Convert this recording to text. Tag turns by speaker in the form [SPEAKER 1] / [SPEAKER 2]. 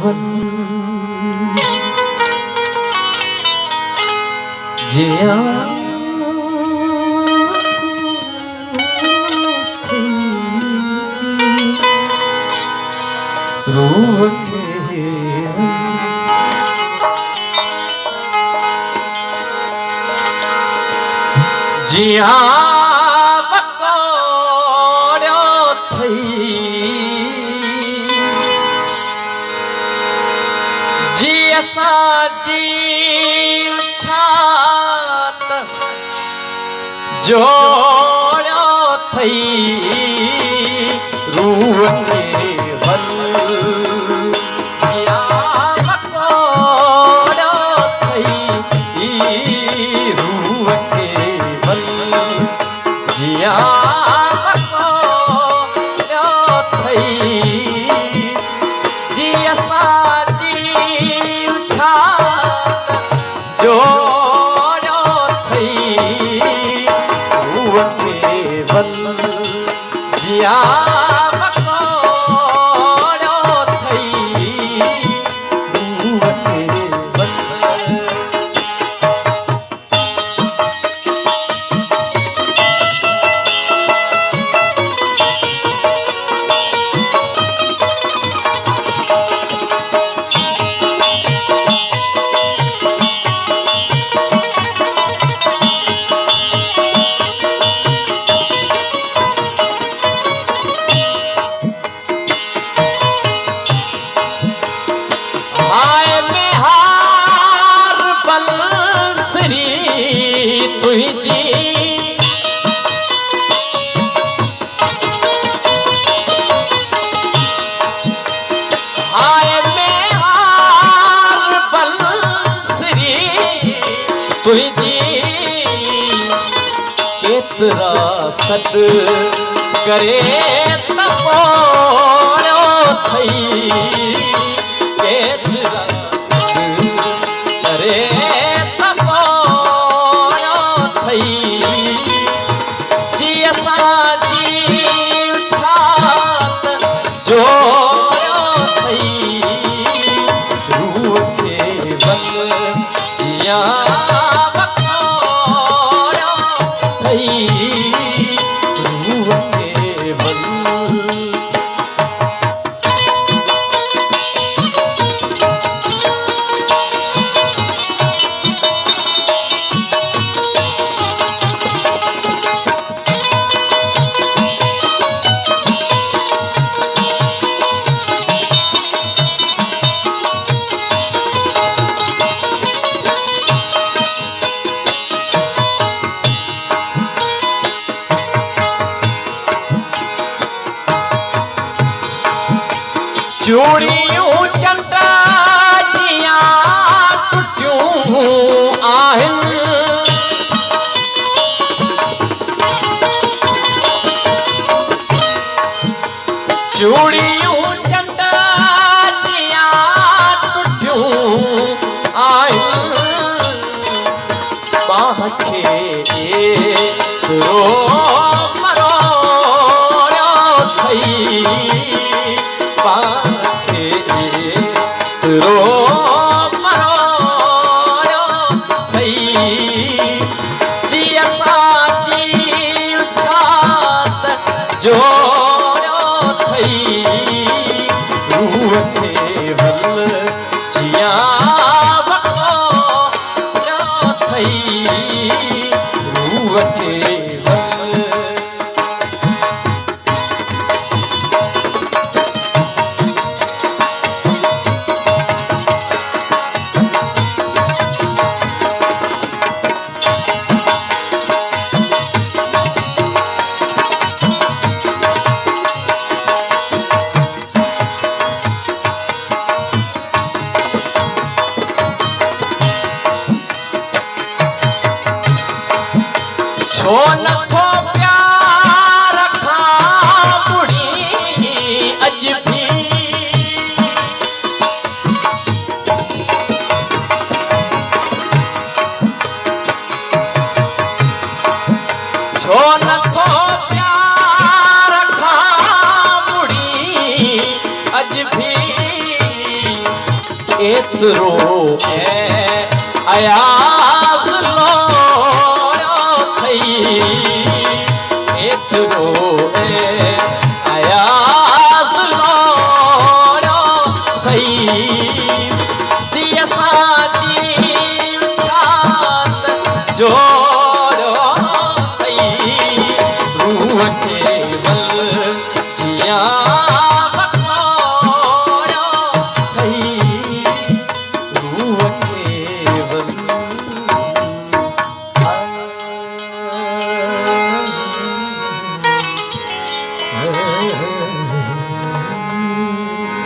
[SPEAKER 1] one જ્યાં રૂવખે જ્યાં બકોડ્યો થઈ જે સાજીવ છાત જોડ્યો થઈ રૂવખે सत करे तपोड़ो थई केतरा सत करे तपोड़ो थई जी असांजी छात जोड़ो थई रूह खे बंद जिया चूड़ियूं चंदा जियां टुटियूं आहिनि चूड़ियूं चंदा जियां टुटियूं आहिनि बाह खे मरोड़ियो थई जोड़ो थई रूह खे बल जिया बकोड़ो थई रूह खे एतिरो अयास लोयो थई एतिरो